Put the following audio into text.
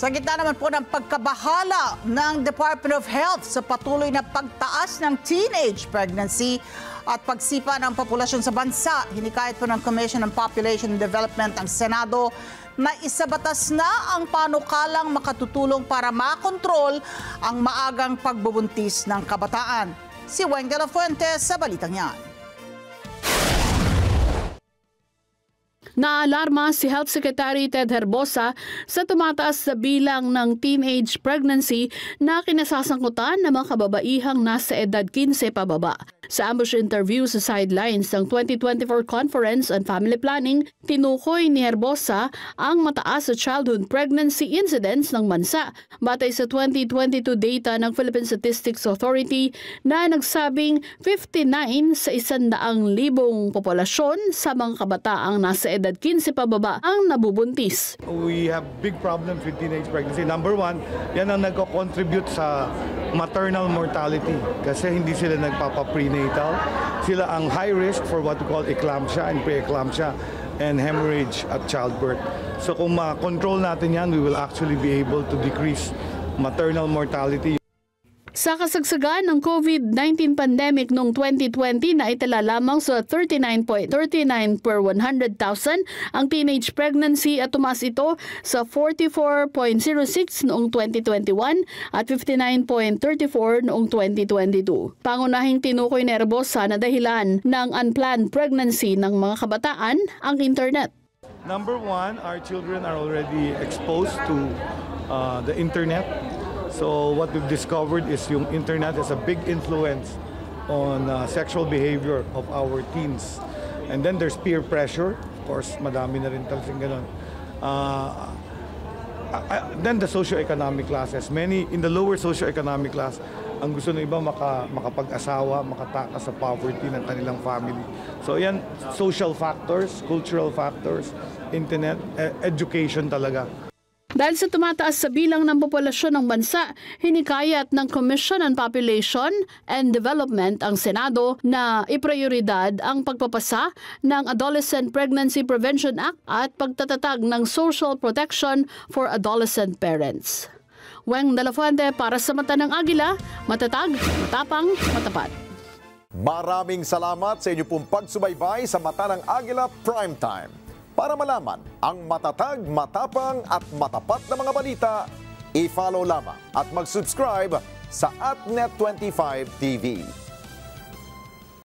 Sa gitna naman po ng pagkabahala ng Department of Health sa patuloy na pagtaas ng teenage pregnancy at pagsipa ng populasyon sa bansa, hinikayat po ng Commission on Population Development ang Senado na isabatas na ang panukalang makatutulong para makontrol ang maagang pagbubuntis ng kabataan. Si Weng de la Fuente sa balitang yan. Naalarma si Health Secretary Ted Herbosa sa tumataas sa bilang ng teenage pregnancy na kinasasangkutan ng mga kababaihang nasa edad 15 pababa. Sa ambush interview sa sidelines ng 2024 Conference on Family Planning, tinukoy ni Herbosa ang mataas sa childhood pregnancy incidence ng bansa batay sa 2022 data ng Philippine Statistics Authority na nagsabing 59 sa 100,000 populasyon sa mga kabataang nasa edad 15 pababa ang nabubuntis. We have big problems with teenage pregnancy. Number one, yan ang nagko-contribute sa maternal mortality kasi hindi sila nagpapa-prenatal. Sila ang high risk for what we call eclampsia and pre-eclampsia and hemorrhage at childbirth. So kung ma-control natin yan, we will actually be able to decrease maternal mortality. Sa kasagsagan ng COVID-19 pandemic noong 2020 na itala lamang sa 39.39 per 100,000 ang teenage pregnancy at tumaas ito sa 44.06 noong 2021 at 59.34 noong 2022. Pangunahing tinukoy ni Herbosa na dahilan ng unplanned pregnancy ng mga kabataan ang internet. Number one, our children are already exposed to the internet. So what we've discovered is yung internet has a big influence on sexual behavior of our teens. And then there's peer pressure. Of course, madami na rin talagang ganun. Then the socioeconomic classes. Many in the lower socioeconomic class, ang gusto ng iba makapag-asawa, makatakas sa poverty ng kanilang family. So yan, social factors, cultural factors, internet, education talaga. Dahil sa tumataas sa bilang ng populasyon ng bansa, hinikayat ng Commission on Population and Development ang Senado na iprioridad ang pagpapasa ng Adolescent Pregnancy Prevention Act at pagtatatag ng social protection for adolescent parents. Weng de la Fuente para sa Mata ng Agila, matatag, matapang, matapat. Maraming salamat sa inyo pong pagsubaybay sa Mata ng Agila Primetime. Para malaman ang matatag, matapang at matapat na mga balita, i-follow lamang at mag-subscribe sa AtNet25 TV.